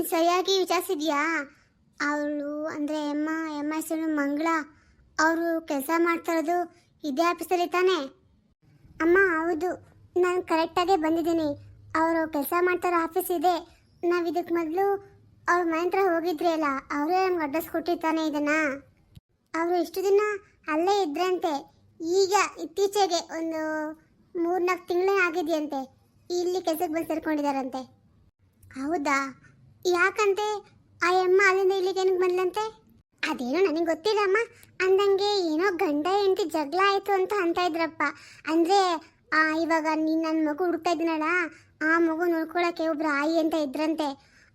ನೀನು ಸರಿಯಾಗಿ ವಿಚಾರಿಸಿದ್ಯಾ? ಅವಳು ಅಂದರೆ ಎಮ್ಮ ಹೆಸರು ಮಂಗಳ. ಅವರು ಕೆಲಸ ಮಾಡ್ತಾ ಇರೋದು ಇದೇ ಆಫೀಸಲ್ಲಿ ತಾನೇ? ಅಮ್ಮ ಹೌದು, ನಾನು ಕರೆಕ್ಟಾಗೇ ಬಂದಿದ್ದೀನಿ. ಅವರು ಕೆಲಸ ಮಾಡ್ತಾರೋ ಆಫೀಸ್ ಇದೆ. ನಾವು ಇದಕ್ಕೆ ಮೊದಲು ಅವ್ರ ಮನೆ ಹತ್ರ ಹೋಗಿದ್ರಿ ಅಲ್ಲ, ಅವರೇ ನಮ್ಗೆ ಅಡ್ರೆಸ್ ಕೊಟ್ಟಿರ್ತಾನೆ ಇದನ್ನು. ಅವರು ಇಷ್ಟು ದಿನ ಅಲ್ಲೇ ಇದ್ರಂತೆ. ಈಗ ಇತ್ತೀಚೆಗೆ ಒಂದು 3-4 ತಿಂಗಳೇ ಆಗಿದೆಯಂತೆ ಇಲ್ಲಿ ಕೆಲಸಕ್ಕೆ ಬಂದು ಸೇರ್ಕೊಂಡಿದ್ದಾರಂತೆ. ಹೌದಾ? ಯಾಕಂತೆ ಆ ಅಮ್ಮ ಅಲ್ಲಿಂದ ಇಲ್ಲಿಗೆ ಏನಕ್ಕೆ ಬಂದ್ಲಂತೆ? ಅದೇನೋ ನನಗೆ ಗೊತ್ತಿಲ್ಲಮ್ಮ. ಅಂದಂಗೆ ಏನೋ ಗಂಡ ಹೆಂಡತಿ ಜಗಳ ಆಯಿತು ಅಂತ ಇದ್ರಪ್ಪ. ಅಂದರೆ ಇವಾಗ ನೀನು ನನ್ನ ಮಗು ಹುಡುಕ್ತಾ ಇದ್ದೀನಲ್ಲ, ಆ ಮಗು ನೋಡ್ಕೊಳ್ಳೋಕ್ಕೆ ಒಬ್ರು ಆಯಿ ಅಂತ ಇದ್ರಂತೆ.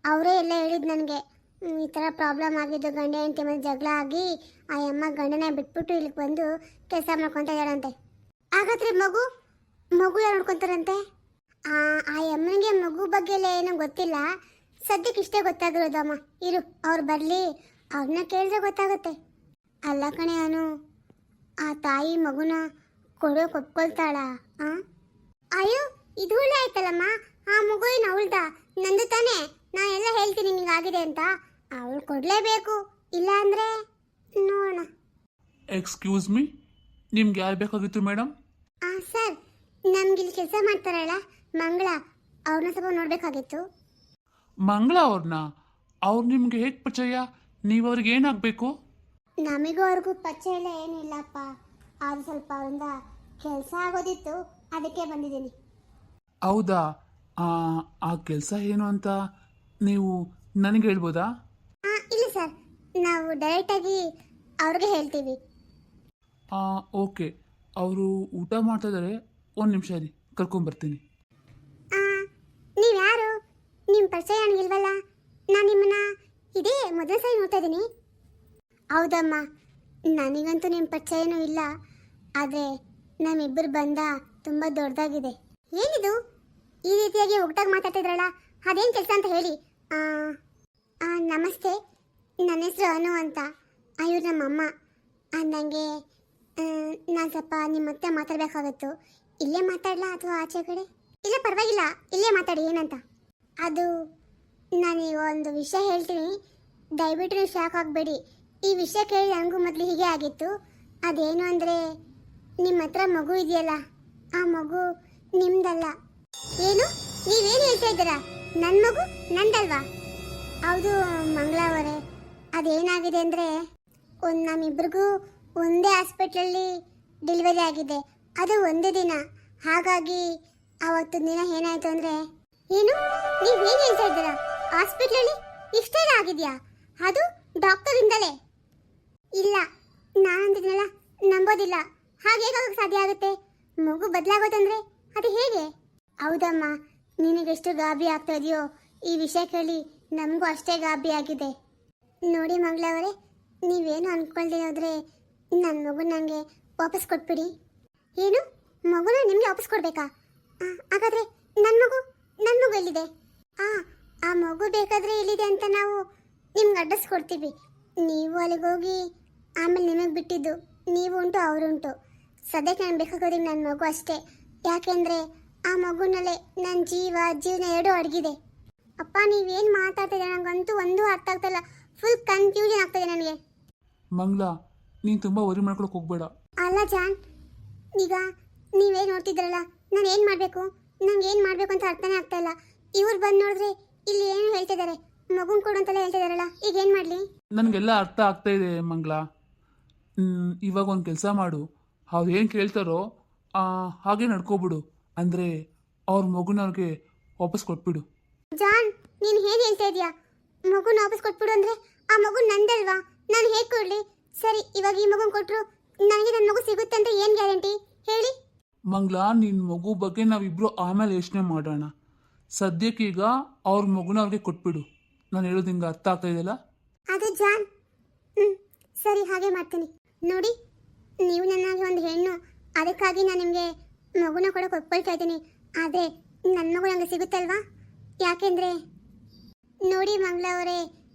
ಅವರೇ ಎಲ್ಲ ಹೇಳಿದ್ದು ನನಗೆ, ಈ ಥರ ಪ್ರಾಬ್ಲಮ್ ಆಗಿದ್ದು, ಗಂಡ ಹೆಂಡತಿ ಮೇಲೆ ಜಗಳ ಆಗಿ ಆ ಅಮ್ಮ ಗಂಡನ ಬಿಟ್ಬಿಟ್ಟು ಇಲ್ಲಿಗೆ ಬಂದು ಕೆಲಸ ಮಾಡ್ಕೊತಾ ಇದ್ದಾರಂತೆ. ಹಾಗಾದ್ರೆ ಮಗು ಯಾರು ನೋಡ್ಕೊತಾರಂತೆ? ಆ ಅಮ್ಮನಿಗೆ ಮಗು ಬಗ್ಗೆ ಎಲ್ಲ ಏನೂ ಗೊತ್ತಿಲ್ಲ. ಸದ್ಯಕ್ಕೆ ಇಷ್ಟೇ ಗೊತ್ತಾಗಿರೋದಮ್ಮ. ಇರು, ಅವ್ರು ಬರಲಿ, ಅವ್ರನ್ನ ಕೇಳಿದ್ರೆ ಗೊತ್ತಾಗುತ್ತೆ. ಅಲ್ಲ ಕಣೆ ಅವನು, ಆ ತಾಯಿ ಮಗುನ ಕೊಡೋಕೆ ಒಪ್ಕೊಳ್ತಾಳ? ಅಯ್ಯೋ, ಇದು ಒಳ್ಳೆ ಆಯ್ತಲ್ಲಮ್ಮ. ಆ ಮಗು ಏನು ಅವಳ್ದ? ನಂದು ತಾನೇ. ನಾನೆಲ್ಲ ಹೇಳ್ತೀನಿ ನಿನಗಾಗಿದೆ ಅಂತ. ಅವಳು ಕೊಡಲೇಬೇಕು, ಇಲ್ಲ ಅಂದರೆ ನೋಡೋಣ. ಎಕ್ಸ್ಕ್ಯೂಸ್ ಮೀ, ನಿಮ್ಗೆ ಯಾರು ಬೇಕಾಗಿತ್ತು ಮೇಡಮ್? ಸರ್, ನಮ್ಗೆ ಇಲ್ಲಿ ಕೆಲಸ ಮಾಡ್ತಾರಲ್ಲ ಮಂಗಳ, ಅವ್ರನ್ನ ಸ್ವಲ್ಪ ನೋಡಬೇಕಾಗಿತ್ತು. ಮಂಗಳ ಅವ್ರನ್ನ? ಅವ್ರು ನಿಮ್ಗೆ ಹೇಗೆ ಪರಿಚಯ? ನೀವು ಅವ್ರಿಗೆ ಏನಾಗಬೇಕು? ನಮಗೂ ಅವ್ರಿಗೂ ಪರಿಚಯ ಎಲ್ಲ ಏನಿಲ್ಲಪ್ಪ. ಅದು ಸ್ವಲ್ಪ ಅವರಿಂದ ಕೆಲಸ ಆಗೋದಿತ್ತು, ಅದಕ್ಕೆ ಬಂದಿದ್ದೀನಿ. ಹೌದಾ? ಆ ಕೆಲಸ ಏನು ಅಂತ ನೀವು ನನಗೆ ಹೇಳ್ಬೋದಾ? ಇಲ್ಲ ಸರ್, ನಾವು ಡೈರೆಕ್ಟಾಗಿ ಅವ್ರಿಗೆ ಹೇಳ್ತೀವಿ. ಓಕೆ. ಅವರು ಊಟ ಮಾಡ್ತಾ ಇದ್ದಾರೆ, ಒಂದು ನಿಮಿಷ ಇರಿ, ಕರ್ಕೊಂಬರ್ತೀನಿ. ನೀವು ಯಾರು? ನಿಮ್ಮ ಪರಿಚಯ ನನಗಿಲ್ವಲ್ಲ. ನಾನು ನಿಮ್ಮನ್ನ ಇದೇ ಮೊದಲ ಸರಿ ನೋಡ್ತಾ ಇದ್ದೀನಿ. ಹೌದಮ್ಮ, ನನಗಂತೂ ನಿಮ್ಮ ಪರಿಚಯನೂ ಇಲ್ಲ. ಆದರೆ ನಮ್ಮಿಬ್ಬರು ಬಂದ ತುಂಬ ದೊಡ್ಡದಾಗಿದೆ. ಏನಿದು ಈ ರೀತಿಯಾಗಿ ಒಗ್ಟಾಗಿ ಮಾತಾಡ್ತಿದ್ರಲ್ಲ, ಅದೇನು ಕೆಲಸ ಅಂತ ಹೇಳಿ. ನಮಸ್ತೆ, ನನ್ನ ಹೆಸರು ಅನು ಅಂತ. ಇವ್ರು ನಮ್ಮಮ್ಮ. ಅಂದಂಗೆ ನಾನು ಸ್ವಲ್ಪ ನಿಮ್ಮ ಹತ್ರ ಮಾತಾಡಬೇಕಾಗತ್ತು. ಇಲ್ಲೇ ಮಾತಾಡಲಾ ಅಥವಾ ಆಚೆ ಕಡೆ? ಇಲ್ಲ ಪರವಾಗಿಲ್ಲ, ಇಲ್ಲೇ ಮಾತಾಡಿ. ಏನಂತ? ಅದು ನಾನೀಗ ಒಂದು ವಿಷಯ ಹೇಳ್ತೀನಿ, ದಯವಿಟ್ಟು ನೀವು ಶಾಕ್ ಆಗಬೇಡಿ. ಈ ವಿಷಯ ಕೇಳಿ ನನಗೂ ಮೊದಲು ಹೀಗೆ ಆಗಿತ್ತು. ಅದೇನು ಅಂದರೆ, ನಿಮ್ಮ ಹತ್ರ ಮಗು ಇದೆಯಲ್ಲ, ಆ ಮಗು ನಿಮ್ದಲ್ಲ. ಏನು? ನೀವೇನು ಹೇಳ್ತಾ ಇದ್ದೀರಾ? ನನ್ನ ಮಗು ನಂದಲ್ವಾ? ಹೌದು ಮಂಗಳವರೇ, ಅದೇನಾಗಿದೆ ಅಂದರೆ, ನಮ್ಮಿಬ್ರಿಗೂ ಒಂದೇ ಹಾಸ್ಪಿಟ್ಲಲ್ಲಿ ಡೆಲಿವರಿ ಆಗಿದೆ. ಅದು ಒಂದೇ ದಿನ. ಹಾಗಾಗಿ ಆವತ್ತು ದಿನ ಏನಾಯಿತು ಅಂದರೆ... ಏನು? ನೀವೇನು ಹೇಳ್ತಾ ಇದ್ದೀರಾ? ಹಾಸ್ಪಿಟ್ಲಲ್ಲಿ ಇಷ್ಟೆಲ್ಲ ಆಗಿದೆಯಾ? ಅದು ಡಾಕ್ಟರಿಂದಲೇ? ಇಲ್ಲ, ನಾನಂತಿದ್ನಲ್ಲ, ನಂಬೋದಿಲ್ಲ. ಹಾಗೆ ಹೇಗಾಗಕ್ಕೆ ಸಾಧ್ಯ ಆಗುತ್ತೆ? ಮಗು ಬದಲಾಗೋದಂದ್ರೆ ಅದು ಹೇಗೆ? ಹೌದಮ್ಮ, ನಿನಗೆಷ್ಟು ಗಾಬರಿ ಆಗ್ತಾ ಇದೆಯೋ ಈ ವಿಷಯ ಕೇಳಿ ನಮಗೂ ಅಷ್ಟೇ ಗಾಬರಿ ಆಗಿದೆ. ನೋಡಿ ಮಂಗಳವರೇ, ನೀವೇನು ಅಂದ್ಕೊಳ್ದೆ ಹೋದರೆ ನನ್ನ ಮಗು ನನಗೆ ವಾಪಸ್ ಕೊಟ್ಬಿಡಿ. ಏನು? ಮಗುನ ನಿಮಗೆ ವಾಪಸ್ ಕೊಡಬೇಕಾ? ಹಾಗಾದರೆ ನನ್ನ ಮಗು ಎಲ್ಲಿದೆ? ಆ ಮಗು ಬೇಕಾದರೆ ಎಲ್ಲಿದೆ ಅಂತ ನಾವು ನಿಮ್ಗೆ ಅಡ್ರೆಸ್ ಕೊಡ್ತೀವಿ. ನೀವು ಅಲ್ಲಿಗೆ ಹೋಗಿ ಆಮೇಲೆ ನಿಮಗೆ ಬಿಟ್ಟಿದ್ದು. ನೀವು ಉಂಟು, ಅವರುಂಟು. ಸದ್ಯಕ್ಕೆ ನಾನು ಬೇಕಾಗೋದು ನನ್ನ ಮಗು ಅಷ್ಟೇ. ಯಾಕೆಂದರೆ ಆ ಮಗುನಲ್ಲೇ ನನ್ನ ಜೀವನ ಎರಡೂ ಅಡಗಿದೆ. ಅಪ್ಪ, ನೀವೇನು ಮಾತಾಡ್ತಿದ್ದೀರ? ನನಗಂತೂ ಒಂದೂ ಅರ್ಥ ಆಗ್ತಾಯಿಲ್ಲ. ಫುಲ್ ಕನ್ಫ್ಯೂಷನ್ ಆಗ್ತದೆ ನನಗೆ. ಮಂಗಳ, ನೀನು ತುಂಬ ವರಿ ಮಾಡ್ಕೊಳಕ್ಕೆ ಹೋಗ್ಬೇಡ. ಅಲ್ಲ ಜಾನ್, ಈಗ ನೀವೇನು ನೋಡ್ತಿದ್ರಲ್ಲ, ನಾನು ಏನು ಮಾಡಬೇಕು? ನಂಗೆ ಏನು ಮಾಡಬೇಕು ಅಂತ ಅರ್ಥನೇ ಆಗ್ತಾ ಇಲ್ಲ. ಇವ್ರು ಬಂದು ನೋಡಿದ್ರೆ ಇಲ್ಲಿ ಏನು ಹೇಳ್ತಿದ್ದಾರೆ, ಮಗುನ್ ಕೊಡು ಅಂತೆಲ್ಲ ಹೇಳ್ತಿದಾರಲ್ಲ, ಈಗ ಏನು ಮಾಡಲಿ? ನನಗೆಲ್ಲ ಅರ್ಥ ಆಗ್ತಾ ಇದೆ ಮಂಗಳ. ಇವಾಗ ಒಂದು ಕೆಲಸ ಮಾಡು, ಅವ್ರು ಏನು ಕೇಳ್ತಾರೋ ಹಾಗೆ ನಡ್ಕೊಬಿಡು. ಅಂದರೆ ಅವ್ರ ಮಗುನ ಅವ್ರಿಗೆ ವಾಪಸ್ ಕೊಟ್ಬಿಡು. ಜಾನ್, ನೀನು ಏನು ಹೇಳ್ತಾ ಇದೀಯಾ? ಮಗುನ ವಾಪಸ್ ಕೊಟ್ಬಿಡು ಅಂದರೆ ಆ ಮಗು ನಂದಲ್ವಾ? ನಾನು ಹೇಗೆ ಕೊಡಲಿ? ಸರಿ, ಇವಾಗ ಈ ಮಗುನ ಕೊಟ್ಟರು ನನಗೆ ನನ್ನ ಮಗು ಸಿಗುತ್ತೆ ಅಂತ ಏನು ಗ್ಯಾರಂಟಿ ಹೇಳಿ? ಮಂಗಳ, ನಿನ್ನ ಮಗು ಬಗ್ಗೆ ನಾವಿಬ್ಬರು ಆಮೇಲೆ ಯೋಚನೆ ಮಾಡೋಣ. ಸದ್ಯಕ್ಕೀಗ ಅವ್ರ ಮಗುನ ಅವ್ರಿಗೆ ಕೊಟ್ಬಿಡು. ನಾನು ಹೇಳೋದು ಹಿಂಗೆ ಅರ್ಥ ಆಗ್ತಾ ಇದೆಯಲ್ಲ? ಅದು ಜಾನ್, ಸರಿ, ಹಾಗೆ ಮಾಡ್ತೀನಿ. ನೋಡಿ, ನೀವು ನನ್ನಾಗಿ ಒಂದು ಹೆಣ್ಣು, ಅದಕ್ಕಾಗಿ ನಾನು ನಿಮಗೆ ಮಗುನ ಕೊಡೋಕೆ ಒಪ್ಕೊಳ್ತಾ ಇದ್ದೀನಿ. ಆದರೆ ನನ್ನ ಮಗು ನನಗೆ ಸಿಗುತ್ತಲ್ವಾ? ಯಾಕೆಂದರೆ ನೋಡಿ ಮಂಗಳವರೇ,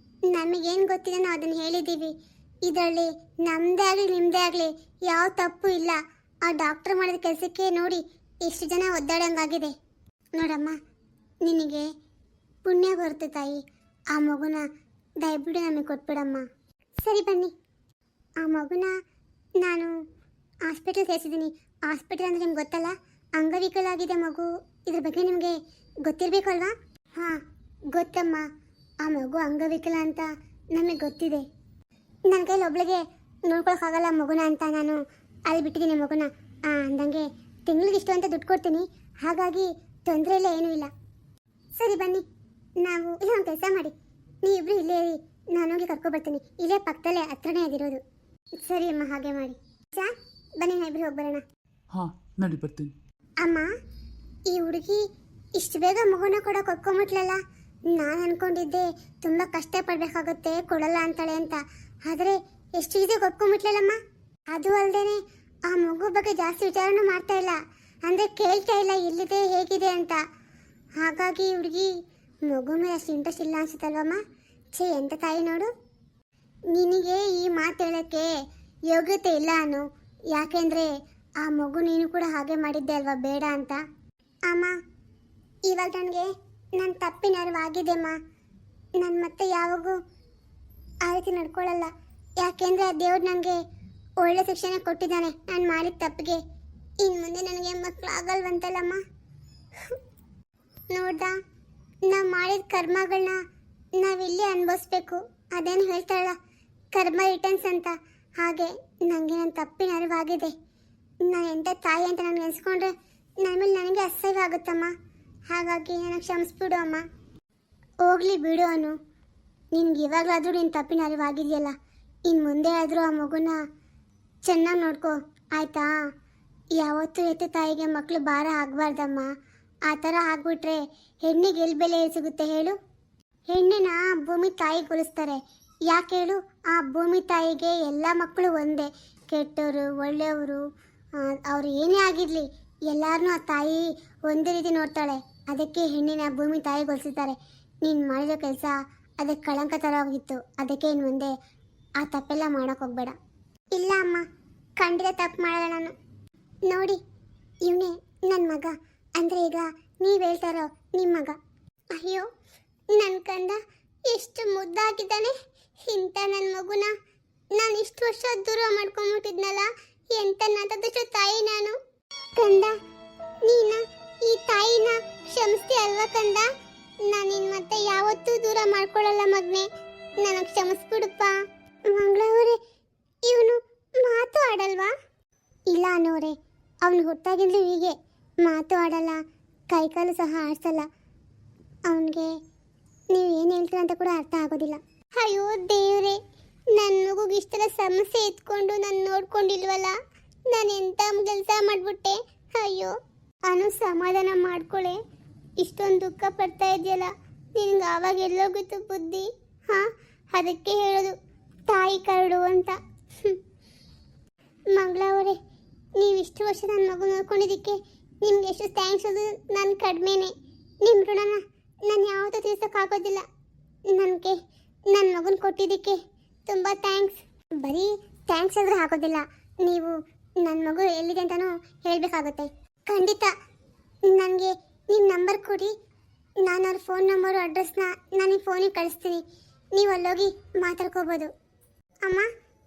ನಮಗೇನು ಗೊತ್ತಿದೆ ನಾವು ಅದನ್ನು ಹೇಳಿದ್ದೀವಿ. ಇದರಲ್ಲಿ ನಮ್ಮದೇ ಆಗಲಿ ನಿಮ್ಮದೇ ಆಗಲಿ ಯಾವ ತಪ್ಪು ಇಲ್ಲ. ಆ ಡಾಕ್ಟ್ರ್ ಮಾಡಿದ ಕೆಲಸಕ್ಕೆ ನೋಡಿ ಎಷ್ಟು ಜನ ಒದ್ದಾಡಂಗಾಗಿದೆ. ನೋಡಮ್ಮ, ನಿನಗೆ ಪುಣ್ಯ ಬರುತ್ತೆ ತಾಯಿ. ಆ ಮಗುನ ದಯವಿಟ್ಟು ನಮಗೆ ಕೊಟ್ಬಿಡಮ್ಮ. ಸರಿ ಬನ್ನಿ. ಆ ಮಗುನ ನಾನು ಹಾಸ್ಪಿಟಲ್ ಸೇರಿಸಿದ್ದೀನಿ. ಹಾಸ್ಪಿಟಲ್ ಅಂದರೆ ನಿಮ್ಗೆ ಗೊತ್ತಲ್ಲ, ಅಂಗವಿಕಲ ಆಗಿದೆ ಮಗು. ಇದ್ರ ಬಗ್ಗೆ ನಿಮಗೆ ಗೊತ್ತಿರಬೇಕು ಅಲ್ವಾ? ಹಾಂ ಗೊತ್ತಮ್ಮ, ಆ ಮಗು ಅಂಗವಿಕಲ ಅಂತ ನಮಗೆ ಗೊತ್ತಿದೆ. ನನ್ನ ಕೈಲಿ ಒಬ್ಳಿಗೆ ನೋಡ್ಕೊಳಕ್ಕಾಗಲ್ಲ ಮಗುನ ಅಂತ ನಾನು ಅಲ್ಲಿ ಬಿಟ್ಟಿದ್ದೀನಿ ಮಗುನ. ಅಂದಂಗೆ ತಿಂಗಳಿಗೆ ಇಷ್ಟು ಅಂತ ದುಡ್ಡು ಕೊಡ್ತೀನಿ, ಹಾಗಾಗಿ ತೊಂದರೆ ಇಲ್ಲ, ಏನೂ ಇಲ್ಲ. ಸರಿ ಬನ್ನಿ, ನಾವು ಇಲ್ಲ ಒಂದು ಕೆಲಸ ಮಾಡಿ, ನೀವಿಬ್ರು ಇಲ್ಲೇ ಇರಿ, ನಾನು ಹೋಗಿ ಕರ್ಕೊಬರ್ತೀನಿ. ಇಲ್ಲೇ ಪಕ್ಕದಲ್ಲೇ ಹತ್ರನೇ ಆಗಿರೋದು. ಸರಿ ಅಮ್ಮ, ಹಾಗೆ ಮಾಡಿ. ಚಾ ಬನ್ನಿ, ನಾವಿಬ್ರು ಹೋಗಿ ಬರೋಣ. ಹಾಂ ನಡಿ ಬರ್ತೀನಿ. ಅಮ್ಮ, ಈ ಹುಡುಗಿ ಇಷ್ಟು ಬೇಗ ಮಗುನ ಕೂಡ ಕೊಟ್ಕೊಂಬಿಟ್ಲಲ್ಲ. ನಾನು ಅನ್ಕೊಂಡಿದ್ದೆ ತುಂಬ ಕಷ್ಟಪಡಬೇಕಾಗುತ್ತೆ, ಕೊಡಲ್ಲ ಅಂತಾಳೆ ಅಂತ. ಆದರೆ ಎಷ್ಟು ಈಸಿ ಕೊಟ್ಕೊಂಬಿಟ್ಲಲ್ಲಮ್ಮ. ಅದು ಅಲ್ಲದೆ ಆ ಮಗು ಬಗ್ಗೆ ಜಾಸ್ತಿ ವಿಚಾರನೂ ಮಾಡ್ತಾ ಇಲ್ಲ, ಅಂದರೆ ಕೇಳ್ತಾ ಇಲ್ಲ ಎಲ್ಲಿದೆ ಹೇಗಿದೆ ಅಂತ. ಹಾಗಾಗಿ ಹುಡುಗಿ ಮಗು ಮೇಲೆ ಅಷ್ಟು ಇಂಟ್ರೆಸ್ಟ್ ಇಲ್ಲ ಅನ್ಸುತ್ತಲ್ವಮ್ಮ. ಛೇ, ಎಂತ ತಾಯಿ ನೋಡು. ನಿನಗೆ ಈ ಮಾತು ಹೇಳೋಕ್ಕೆ ಯೋಗ್ಯತೆ ಇಲ್ಲ ಅನ್ನು. ಯಾಕೆಂದರೆ ಆ ಮಗು ನೀನು ಕೂಡ ಹಾಗೆ ಮಾಡಿದ್ದೆ ಅಲ್ವಾ, ಬೇಡ ಅಂತ. ಅಮ್ಮ, ಇವಾಗ ನನಗೆ ನನ್ನ ತಪ್ಪಿನ ಅರಿವಾಗಿದೆಮ್ಮ. ನಾನು ಮತ್ತೆ ಯಾವಾಗೂ ಆ ರೀತಿ ನಡ್ಕೊಳ್ಳಲ್ಲ. ಯಾಕೆಂದರೆ ಆ ದೇವ್ರು ನನಗೆ ಒಳ್ಳೆ ಶಿಕ್ಷಣ ಕೊಟ್ಟಿದ್ದಾನೆ ನಾನು ಮಾಡಿದ ತಪ್ಪಿಗೆ. ಇನ್ನು ಮುಂದೆ ನನಗೆ ಮಕ್ಕಳಾಗಲ್ವಂತಲ್ಲಮ್ಮ. ನೋಡ್ದ, ನಾವು ಮಾಡಿದ ಕರ್ಮಗಳನ್ನ ನಾವಿಲ್ಲೇ ಅನುಭವಿಸ್ಬೇಕು. ಅದೇನು ಹೇಳ್ತಾಳ, ಕರ್ಮ ರಿಟರ್ನ್ಸ್ ಅಂತ. ಹಾಗೆ ನನಗೆ ನನ್ನ ತಪ್ಪಿನ ಅರಿವಾಗಿದೆ. ನಾನು ಎಂಥ ತಾಯಿ ಅಂತ ನನಗೆ ಅನ್ಸ್ಕೊಂಡ್ರೆ ನನ್ನ ಮೇಲೆ ನನಗೆ ಅಸಹ್ಯ ಆಗುತ್ತಮ್ಮ. ಹಾಗಾಗಿ ನನಗೆ ಕ್ಷಮಿಸ್ಬಿಡು ಅಮ್ಮ. ಹೋಗ್ಲಿ ಬಿಡು ಅನು, ನಿನ್ಗೆ ಇವಾಗಲಾದರೂ ನಿನ್ನ ತಪ್ಪಿನ ಅರಿವಾಗಿದೆಯಲ್ಲ, ಇನ್ನು ಮುಂದೆ ಆದರೂ ಆ ಮಗುನ ಚೆನ್ನಾಗಿ ನೋಡ್ಕೊ, ಆಯಿತಾ? ಯಾವತ್ತೂ ಎತ್ತು ತಾಯಿಗೆ ಮಕ್ಕಳು ಭಾರ ಆಗಬಾರ್ದಮ್ಮ. ಆ ಥರ ಆಗ್ಬಿಟ್ರೆ ಹೆಣ್ಣಿಗೆ ಎಲ್ಲಿ ಬೆಲೆ ಸಿಗುತ್ತೆ ಹೇಳು? ಹೆಣ್ಣಿನ ಭೂಮಿ ತಾಯಿ ಹೋಲಿಸ್ತಾರೆ. ಯಾಕೆ ಹೇಳು? ಆ ಭೂಮಿ ತಾಯಿಗೆ ಎಲ್ಲ ಮಕ್ಕಳು ಒಂದೇ, ಕೆಟ್ಟವರು ಒಳ್ಳೆಯವರು ಅವರು ಏನೇ ಆಗಿರಲಿ ಎಲ್ಲರನ್ನೂ ಆ ತಾಯಿ ಒಂದೇ ರೀತಿ ನೋಡ್ತಾಳೆ. ಅದಕ್ಕೆ ಹೆಣ್ಣಿನ ಭೂಮಿ ತಾಯಿಗೆ ಹೋಲಿಸ್ತಾರೆ. ನೀನು ಮಾಡಿರೋ ಕೆಲಸ ಅದಕ್ಕೆ ಕಳಂಕ ಥರ ಹೋಗಿತ್ತು. ಅದಕ್ಕೆ ಇನ್ನು ಮುಂದೆ ಆ ತಪ್ಪೆಲ್ಲ ಮಾಡೋಕೆ ಹೋಗ್ಬೇಡ. ಇಲ್ಲ ಅಮ್ಮ, ಖಂಡಿತ ತಪ್ಪು ಮಾಡಲ್ಲ ನಾನು. ನೋಡಿ, ಇವನೇ ನನ್ನ ಮಗ, ಅಂದರೆ ಈಗ ನೀವು ಹೇಳ್ತಾರೋ ನಿಮ್ಮ ಮಗ. ಅಯ್ಯೋ, ನನ್ನ ಕಂದ ಎಷ್ಟು ಮುದ್ದಾಗಿದ್ದಾನೆ. ಇಂಥ ನನ್ನ ಮಗುನ ನಾನು ಇಷ್ಟು ವರ್ಷ ದೂರ ಮಾಡ್ಕೊಂಬಿಟ್ಟಿದ್ನಲ್ಲ. ಎಂತ ನಾಟದಷ್ಟು ತಾಯಿ ನಾನು. ಕಂದ, ನೀನು ಈ ತಾಯಿನ ಕ್ಷಮಿಸ್ತಿ ಅಲ್ವಾ ಕಂದ? ನಾನು ನಿನ್ನ ಮತ್ತೆ ಯಾವತ್ತೂ ದೂರ ಮಾಡ್ಕೊಳ್ಳಲ್ಲ ಮಗನೇ, ನನಗೆ ಕ್ಷಮಿಸ್ಬಿಡುಪ್ಪ. ಮಂಗಳವರೇ, ಇವನು ಮಾತು ಆಡಲ್ವಾ? ಇಲ್ಲ ಅನ್ನೋರೆ, ಅವನು ಹುಟ್ಟಾಗಿಂದಲೂ ಹೀಗೆ ಮಾತು ಆಡಲ್ಲ, ಕೈಕಾಲು ಸಹ ಆಡಿಸಲ್ಲ. ಅವನಿಗೆ ನೀವು ಏನು ಹೇಳ್ತೀರ ಅಂತ ಕೂಡ ಅರ್ಥ ಆಗೋದಿಲ್ಲ. ಅಯ್ಯೋ ದೇವ್ರೆ, ನನ್ನ ಮಗುಗೆ ಇಷ್ಟೆಲ್ಲ ಸಮಸ್ಯೆ ಎತ್ಕೊಂಡು ನಾನು ನೋಡ್ಕೊಂಡಿಲ್ವಲ್ಲ. ನಾನು ಎಂಥ ಕೆಲಸ ಮಾಡಿಬಿಟ್ಟೆ. ಅಯ್ಯೋ ಅನು, ಸಮಾಧಾನ ಮಾಡ್ಕೊಳ್ಳೆ. ಇಷ್ಟೊಂದು ದುಃಖ ಪಡ್ತಾ ಇದೆಯಲ್ಲ, ನಿನ್ಗೆ ಆವಾಗ ಎಲ್ಲೋಗಿತ್ತು ಬುದ್ಧಿ? ಹಾಂ, ಅದಕ್ಕೆ ಹೇಳೋದು ತಾಯಿ ಕರಡು ಅಂತ. ಮಂಗಳವರೇ, ನೀವು ಇಷ್ಟು ವರ್ಷ ನನ್ನ ಮಗು ನೋಡ್ಕೊಂಡಿದ್ದಕ್ಕೆ ನಿಮ್ಗೆ ಎಷ್ಟು ಥ್ಯಾಂಕ್ಸ್. ಅದು ನಾನು ಕಡಿಮೆನೆ. ನಿಮ್ಮ ಋಣನ ನಾನು ಯಾವತ್ತೂ ತೀರ್ಸೋಕ್ಕಾಗೋದಿಲ್ಲ. ನನಗೆ ನನ್ನ ಮಗನ ಕೊಟ್ಟಿದ್ದಕ್ಕೆ ತುಂಬ ಥ್ಯಾಂಕ್ಸ್. ಬರೀ ಥ್ಯಾಂಕ್ಸ್ ಆದರೆ ಆಗೋದಿಲ್ಲ, ನೀವು ನನ್ನ ಮಗು ಎಲ್ಲಿದೆ ಅಂತಲೂ ಹೇಳಬೇಕಾಗುತ್ತೆ. ಖಂಡಿತ ನನಗೆ ನಿಮ್ಮ ನಂಬರ್ ಕೊಡಿ, ನಾನು ಅವ್ರ ಫೋನ್ ನಂಬರು ಅಡ್ರೆಸ್ನ ನನಗೆ ಫೋನಿಗೆ ಕಳಿಸ್ತೀನಿ. ನೀವು ಅಲ್ಲೋಗಿ ಮಾತಾಡ್ಕೋಬೋದು. ಅಮ್ಮ,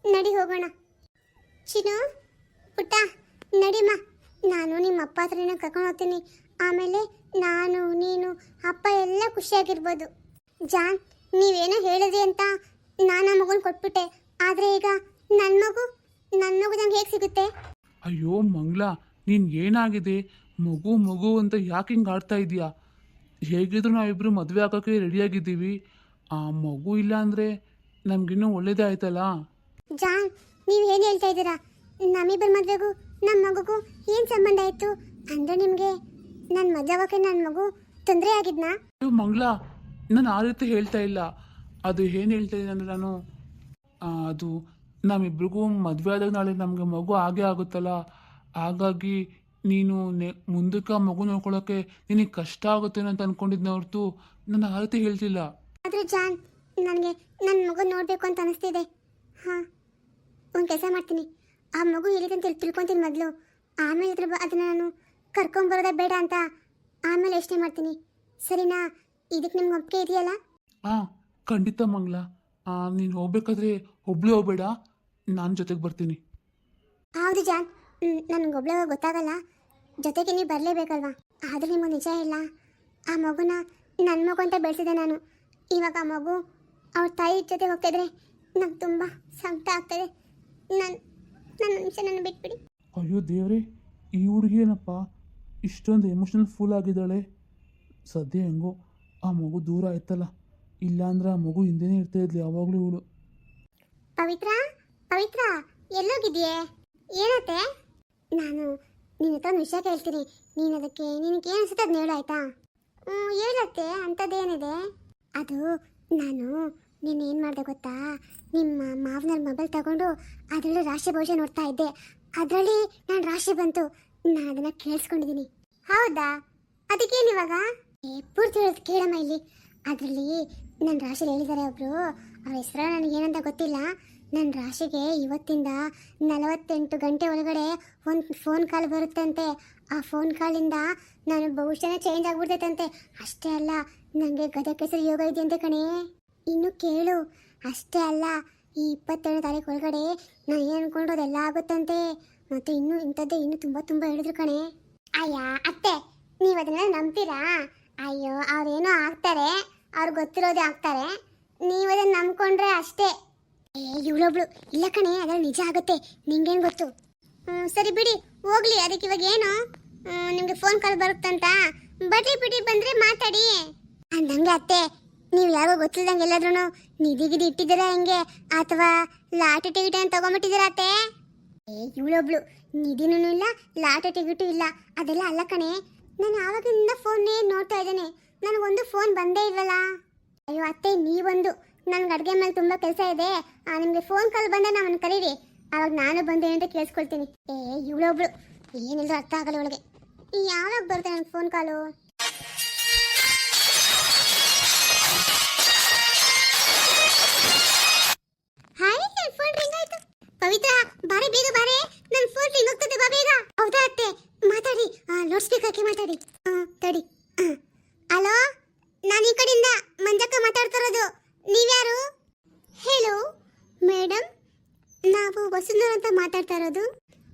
ನಡಿ ಹೋಗೋಣ. ಚಿನ್ನು ಪುಟ್ಟ, ನಡಿಮ್ಮ, ನಾನು ನಿಮ್ಮ ಅಪ್ಪ ಹತ್ರನೇ ಕರ್ಕೊಂಡು ಹೋಗ್ತೀನಿ. ಆಮೇಲೆ ನಾನು ನೀನು ಅಪ್ಪ ಎಲ್ಲ ಖುಷಿಯಾಗಿರ್ಬೋದು. ಜಾನ್, ನೀವೇನೋ ಹೇಳಿದ್ರಿ ಅಂತ ನಾನು ಆ ಮಗುನ ಕೊಟ್ಬಿಟ್ಟೆ. ಆದರೆ ಈಗ ನನ್ನ ಮಗು ನಂಗೆ ಹೇಗೆ ಸಿಗುತ್ತೆ? ಅಯ್ಯೋ ಮಂಗ್ಲ, ನೀನು ಏನಾಗಿದೆ? ಮಗು ಮಗು ಅಂತ ಯಾಕೆ ಹಿಂಗೆ ಆಡ್ತಾ ಇದೀಯಾ? ಹೇಗಿದ್ರು ನಾವಿಬ್ಬರು ಮದುವೆ ಆಗೋಕ್ಕೆ ರೆಡಿಯಾಗಿದ್ದೀವಿ. ಆ ಮಗು ಇಲ್ಲ ಅಂದರೆ ನಮಗಿನ್ನೂ ಒಳ್ಳೇದೇ ಆಯ್ತಲ್ಲ. ಜಾನ್, ನೀವು ಏನು ಹೇಳ್ತಾ ಇದ್ದೀರಾ? ನಮ್ಮಿಬ್ಬರ ಮದುವೆಗೂ ನಮ್ಮ ಮಗುಗೂ ಏನು ಸಂಬಂಧ ಇತ್ತು? ಅಂದರೆ ನಿಮಗೆ ನನ್ನ ಮದುವೆ ಆಗೋಕ್ಕೆ ನನ್ನ ಮಗು ತೊಂದರೆ ಆಗಿದ್ನಾ? ಅಯ್ಯೋ ಮಂಗ್ಲ, ನಾನು ಆ ರೀತಿ ಹೇಳ್ತಾ ಇಲ್ಲ. ಅದು ಏನು ಹೇಳ್ತಾ ಇದ್ದೀನಿ ಅಂದರೆ ನಾನು ಅದು ನಮ್ಮಿಬ್ರಿಗೂ ಮದುವೆ ಆದಾಗ ನಾಳೆ ನಮಗೆ ಮಗು ಆಗೇ ಆಗುತ್ತಲ್ಲ. ಹಾಗಾಗಿ ನೀನು ಮುಂದಕ್ಕೆ ಆ ಮಗು ನೋಡ್ಕೊಳ್ಳೋಕ್ಕೆ ನಿನಗೆ ಕಷ್ಟ ಆಗುತ್ತೇನೋ ಅಂತ ಅಂದ್ಕೊಂಡಿದ್ದೆ ಹೊರತು ನಾನು ಆ ರೀತಿ ಹೇಳ್ತಿಲ್ಲ. ಆದರೆ ಜಾನ್, ನನಗೆ ನನ್ನ ಮಗು ನೋಡಬೇಕು ಅಂತ ಅನಿಸ್ತಿದೆ. ಹಾಂ, ಒಂದು ಕೆಲಸ ಮಾಡ್ತೀನಿ, ಆ ಮಗು ಎಲ್ಲಿದೆ ಅಂತ ತಿಳ್ಕೊತೀನಿ ಮೊದಲು. ಆಮೇಲೆ ಅದನ್ನು ನಾನು ಕರ್ಕೊಂಬರೋದೇ ಬೇಡ ಅಂತ ಆಮೇಲೆ ಯೋಚನೆ ಮಾಡ್ತೀನಿ. ಸರಿನಾ? ಇದಕ್ಕೆ ನಿಮ್ಗೆ ಒಪ್ಪಿಗೆ ಇದೆಯಲ್ಲ? ಹಾಂ, ಖಂಡಿತ ಮಂಗ್ಲ. ನೀನು ಹೋಗ್ಬೇಕಾದ್ರೆ ಒಬ್ಳೇ ಹೋಗ್ಬೇಡ, ನಾನು ಜೊತೆಗೆ ಬರ್ತೀನಿ. ಹೌದು ಜಾನ್, ನನಗೊಬ್ಳೆ ಗೊತ್ತಾಗಲ್ಲ, ಜೊತೆಗೆ ನೀವು ಬರಲೇಬೇಕಲ್ವಾ. ಆದರೂ ನಿಮಗೆ ನಿಜ ಇಲ್ಲ, ಆ ಮಗುನ ನನ್ನ ಮಗು ಅಂತ ಬೆಳೆಸಿದೆ ನಾನು. ಇವಾಗ ಆ ಮಗು ಅವ್ರ ತಾಯಿ ಜೊತೆ ಹೋಗ್ತಾಯಿದ್ರೆ ನಂಗೆ ತುಂಬ ಸಂಕಟ ಆಗ್ತಾಯಿದೆ. ನನ್ನ ನಿಮಿಷ ನನ್ನ ಬಿಟ್ಬಿಡಿ. ಅಯ್ಯೋ ದೇವ್ರೆ, ಈ ಹುಡುಗಿ ಏನಪ್ಪ ಇಷ್ಟೊಂದು ಎಮೋಷನಲ್ ಫುಲ್ ಆಗಿದ್ದಾಳೆ. ಸದ್ಯ ಹೆಂಗೋ ಆ ಮಗು ದೂರ ಆಯ್ತಲ್ಲ, ಇಲ್ಲಾಂದ್ರೆ ಆ ಮಗು ಹಿಂದೆನೇ ಇರ್ತಾ ಇದ್ಲಿ ಯಾವಾಗಲೂ ಇವಳು. ಪವಿತ್ರ, ಪವಿತ್ರ ಎಲ್ಲೋಗಿದ್ಯೆ? ಏನತ್ತೆ? ನಾನು ನಿನ್ನ ಹತ್ರ ಒಂದು ವಿಷಯ ಕೇಳ್ತೀನಿ, ನೀನು ಅದಕ್ಕೆ ನಿನಗೆ ಏನು ಅನ್ಸುತ್ತೆ ಅದನ್ನ ಹೇಳು ಆಯ್ತಾ? ಹೇಳತ್ತೆ, ಅಂಥದ್ದೇನಿದೆ? ಅದು ನಾನು ನೀನು ಏನು ಮಾಡಿದೆ ಗೊತ್ತಾ, ನಿಮ್ಮ ಮಾವನ ಮೊಬೈಲ್ ತಗೊಂಡು ಅದರಲ್ಲಿ ರಾಶಿ ಭವಿಷ್ಯ ನೋಡ್ತಾ ಇದ್ದೆ. ಅದರಲ್ಲಿ ನಾನು ರಾಶಿ ಬಂತು, ನಾನು ಅದನ್ನು ಕೇಳಿಸ್ಕೊಂಡಿದ್ದೀನಿ. ಹೌದಾ? ಅದಕ್ಕೇನು ಇವಾಗ? ಪೂರ್ತಿ ಹೇಳೋದು ಕೇಳಮ್ಮ ಇಲ್ಲಿ. ಅದರಲ್ಲಿ ನನ್ನ ರಾಶಿಲಿ ಹೇಳಿದ್ದಾರೆ ಒಬ್ಬರು, ಅವ್ರ ಹೆಸರು ನನಗೇನಂತ ಗೊತ್ತಿಲ್ಲ. ನನ್ನ ರಾಶಿಗೆ ಇವತ್ತಿಂದ 48 ಗಂಟೆ ಒಳಗಡೆ ಒಂದು ಫೋನ್ ಕಾಲ್ ಬರುತ್ತಂತೆ. ಆ ಫೋನ್ ಕಾಲಿಂದ ನಾನು ಭವಿಷ್ಯನೇ ಚೇಂಜ್ ಆಗಿಬಿಡ್ತೈತಂತೆ. ಅಷ್ಟೇ ಅಲ್ಲ, ನನಗೆ ಗದ ಕೆಸರು ಯೋಗ ಇದೆಯಂತೆ ಕಣೆ. ಇನ್ನು ಕೇಳು, ಅಷ್ಟೇ ಅಲ್ಲ, ಈ 27ನೇ ತಾರೀಕು ಒಳಗಡೆ ನಾನು ಏನು ಅನ್ಕೊಂಡು ಅದೆಲ್ಲ ಆಗುತ್ತಂತೆ. ಮತ್ತು ಇನ್ನೂ ಇಂಥದ್ದೇ ಇನ್ನೂ ತುಂಬ ಹೇಳಿದ್ರು ಕಣೆ. ಅಯ್ಯ ಅತ್ತೆ, ನೀವು ಅದನ್ನೆಲ್ಲ ನಂಬ್ತೀರಾ? ಅಯ್ಯೋ, ಅವ್ರೇನೋ ಆಗ್ತಾರೆ, ಅವ್ರಿಗೆ ಗೊತ್ತಿರೋದೇ ಆಗ್ತಾರೆ, ನೀವು ಅದನ್ನು ನಂಬ್ಕೊಂಡ್ರೆ ಅಷ್ಟೇ. ಇವಳೊಬ್ಳು ಇಲ್ಲ ಕಣೆ, ಅದ್ರಲ್ಲಿ ನಿಜ ಆಗುತ್ತೆ, ನಿಂಗೇನು ಗೊತ್ತು? ಸರಿ ಬಿಡಿ, ಹೋಗ್ಲಿ. ಅದಕ್ಕೆ ಇವಾಗ ಏನು, ನಿಮಗೆ ಫೋನ್ ಕಾಲ್ ಬರುತ್ತಂತ? ಬಡ್ಲಿ ಬಿಡಿ, ಬಂದರೆ ಮಾತಾಡಿ ಅಂದಂಗೆ. ಅತ್ತೆ, ನೀವು ಯಾರೋ ಗೊತ್ತಿಲ್ದಂಗೆ ಎಲ್ಲಾದ್ರೂ ನಿಧಿಗಿದು ಇಟ್ಟಿದ್ದೀರಾ ಹೆಂಗೆ, ಅಥವಾ ಲಾಟರಿ ಟಿಕೆಟ್ ಏನು ತಗೊಂಬಿಟ್ಟಿದ್ದೀರಾ ಅತ್ತೆ? ಇವಳೊಬ್ಳು ನಿಧಿನೂ ಇಲ್ಲ, ಲಾಟರಿ ಟಿಕೆಟು ಇಲ್ಲ, ಅದೆಲ್ಲ ಅಲ್ಲ ಕಣೆ. ನಾನು ಆವಾಗಿಂದ ಫೋನ್ನೇ ನೋಡ್ತಾ ಇದ್ದೇನೆ, ನನಗೊಂದು ಫೋನ್ ಬಂದೇ ಇಲ್ವಲ್ಲ. ಅಯ್ಯೋ ಅತ್ತೆ, ನೀವೊಂದು, ನನಗೆ ಅಡುಗೆ ಮೇಲೆ ತುಂಬ ಕೆಲಸ ಇದೆ, ನಿಮಗೆ ಫೋನ್ ಕಾಲ್ ಬಂದ ನಮ್ಮನ್ನು ಕರೀರಿ, ಆವಾಗ ನಾನು ಬಂದೆ ಅಂತ ಕೇಳಿಸ್ಕೊಳ್ತೀನಿ. ಇವಳೊಬ್ಳು ಏನಿಲ್ಲ, ಅರ್ಥ ಆಗಲ್ಲ ಒಳಗೆ. ಯಾವಾಗ ಬರುತ್ತೆ ನನಗೆ ಫೋನ್ ಕಾಲು? ಹಾಯ್, ಫೋನ್ ರಿಂಗ್ ಆಯ್ತು. ಪವಿತ್ರ, ಬಾರೆ ಬೇಗ ಬಾರೆ, ನನ್ನ ಫೋನ್ ರಿಂಗ್ ಹೋಗ್ತದೆ, ಬಾ ಬೇಗ. ಹೌದಾ ಅತ್ತೆ? ಮಾತಾಡಿ, ಲೌಡ್ ಸ್ಪೀಕರ್ಗೆ ಮಾತಾಡಿ. ತಡಿ. ಹಲೋ, ನಾನು ಈ ಕಡೆಯಿಂದ ಮಂಜಕ್ಕ ಮಾತಾಡ್ತಾ ಇರೋದು. ನೀವ್ಯಾರು? ಹೇಳು ಮೇಡಮ್, ನಾವು ವಸುಂಧರ ಅಂತ ಮಾತಾಡ್ತಾ ಇರೋದು.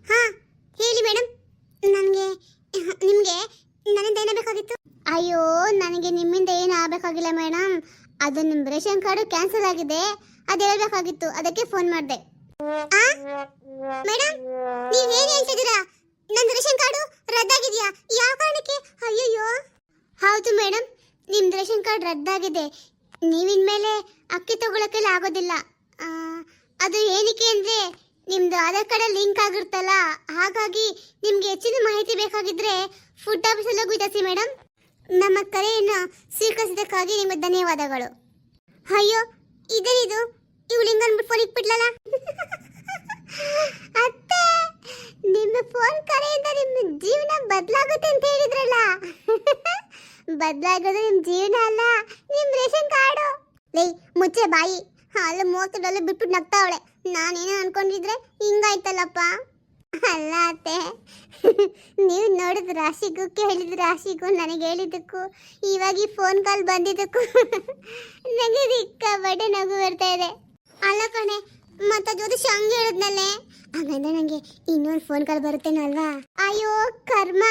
ಹಾಂ ಹೇಳಿ ಮೇಡಮ್, ನನಗೆ ನಿಮಗೆ ನನ್ನಿಂದ ಏನಾಗಬೇಕಾಗಿತ್ತು? ಅಯ್ಯೋ, ನನಗೆ ನಿಮ್ಮಿಂದ ಏನು ಆಗಬೇಕಾಗಿಲ್ಲ ಮೇಡಮ್, ಅದು ನಿಮ್ಮ ರೇಷನ್ ಕಾರ್ಡು ಕ್ಯಾನ್ಸಲ್ ಆಗಿದೆ, ಅದು ಹೇಳ್ಬೇಕಾಗಿತ್ತು, ಅದಕ್ಕೆ ಫೋನ್ ಮಾಡಿದೆ. ಮೇಡಮ್, ನೀವೇನು ಹೇಳ್ತಿದ್ದೀರಾ? ನನ್ನ ರೇಷನ್ ಕಾರ್ಡು ರದ್ದಾಗಿದೆಯಾ? ಯಾವ ಕಾರಣಕ್ಕೆ? ಅಯ್ಯಯ್ಯೋ, ಹೌದು ಮೇಡಮ್, ನಿಮ್ದು ರೇಷನ್ ಕಾರ್ಡ್ ರದ್ದಾಗಿದೆ. ನೀವಿನ್ಮೇಲೆ ಅಕ್ಕಿ ತಗೊಳಕ್ಕೆಲ್ಲ ಆಗೋದಿಲ್ಲ. ಅದು ಏನಕ್ಕೆ ಅಂದರೆ ನಿಮ್ಮದು ಆಧಾರ್ ಕಾರ್ಡಲ್ಲಿ ಲಿಂಕ್ ಆಗಿರುತ್ತಲ್ಲ, ಹಾಗಾಗಿ ನಿಮಗೆ ಹೆಚ್ಚಿನ ಮಾಹಿತಿ ಬೇಕಾಗಿದ್ದರೆ ಫುಡ್ ಆಫೀಸಲ್ಲಿ ಹೋಗಿ ವಿಚಾರಿಸಿ ಮೇಡಮ್. ನಮ್ಮ ಕರೆಯನ್ನು ಸ್ವೀಕರಿಸಿದ್ದಕ್ಕಾಗಿ ನಿಮಗೆ ಧನ್ಯವಾದಗಳು. ಅಯ್ಯೋ, ಇದೇನಿದು, ಇವಳು ಹಿಂಗನ್ಬಿಟ್ಟು ಫೋನ್ ಇಟ್ಬಿಟ್ಲಲ್ಲ. ಅತ್ತೆ, ನಿಮ್ಮ ಫೋನ್ ಕರೆಯಿಂದ ನಿಮ್ಮ ಜೀವನ ಬದಲಾಗುತ್ತೆ ಅಂತ ಹೇಳಿದ್ರಲ್ಲ. ಬದಲಾಗೋದು ನಿಮ್ಮ ಜೀವನ ಅಲ್ಲ, ನಿಮ್ಮ ರೇಷನ್ ಕಾರ್ಡು. ಲೇ ಮುಚ್ಚೆ ಬಾಯಿ, ಅಲ್ಲ $30 ಬಿಟ್ಬಿಟ್ಟು ನಗ್ತಾವಳೆ. ನಾನೇನೋ ಅನ್ಕೊಂಡಿದ್ರೆ ಹಿಂಗಾಯ್ತಲ್ಲಪ್ಪ. ಅಲ್ಲ ಅತ್ತೆ, ನೀವು ನೋಡಿದ ರಾಶಿಗೂ ಕೇಳಿದ ರಾಶಿಗೂ ನನಗೆ ಹೇಳಿದ್ದಕ್ಕೂ ಇವಾಗ ಈ ಫೋನ್ ಕಾಲ್ ಬಂದಿದ್ದಕ್ಕೂ ನನಗೆ ಸಿಕ್ಕಾಪಟ್ಟೆ ನಗು ಬರ್ತಾ ಇದೆ. ಅಲ್ಲ ಕಣೆ, ಮತ್ತೆ ಜ್ಯೋತಿಷ್ ಹಂಗೆ ಹೇಳಿದ್ನಲ್ಲೇ, ಹಾಗಂದ್ರೆ ನನಗೆ ಇನ್ನೊಂದು ಫೋನ್ ಕಾಲ್ ಬರುತ್ತೇನೋ ಅಲ್ವಾ? ಅಯ್ಯೋ ಕರ್ಮ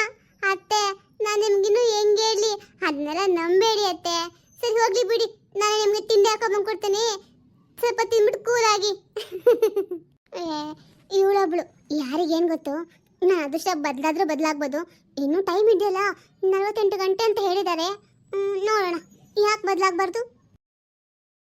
ಅತ್ತೆ, ನಾನು ನಿಮ್ಗಿನ್ನೂ ಹೆಂಗೆ ಹೇಳಿ, ಅದನ್ನೆಲ್ಲ ನಂಬೇಡಿ ಅತ್ತೆ. ಸರಿ ಹೋಗ್ಲಿ ಬಿಡಿ, ನಾನು ನಿಮಗೆ ತಿಂಡಿ ಹಾಕೊಂಡ್ಬಂದ್ಕೊಡ್ತೇನೆ, ಸ್ವಲ್ಪ ತಿಂದ್ಬಿಟ್ಟು ಕೂಲಾಗಿ. ಇವಳೊಬ್ಳು, ಯಾರಿಗೇನು ಗೊತ್ತು, ನಾನು ಅದೃಷ್ಟ ಬದಲಾದ್ರೂ ಬದಲಾಗ್ಬೋದು. ಇನ್ನೂ ಟೈಮ್ ಇದೆಯಲ್ಲ, 48 ಗಂಟೆ ಅಂತ ಹೇಳಿದ್ದಾರೆ. ನೋಡೋಣ, ಯಾಕೆ ಬದಲಾಗಬಾರ್ದು?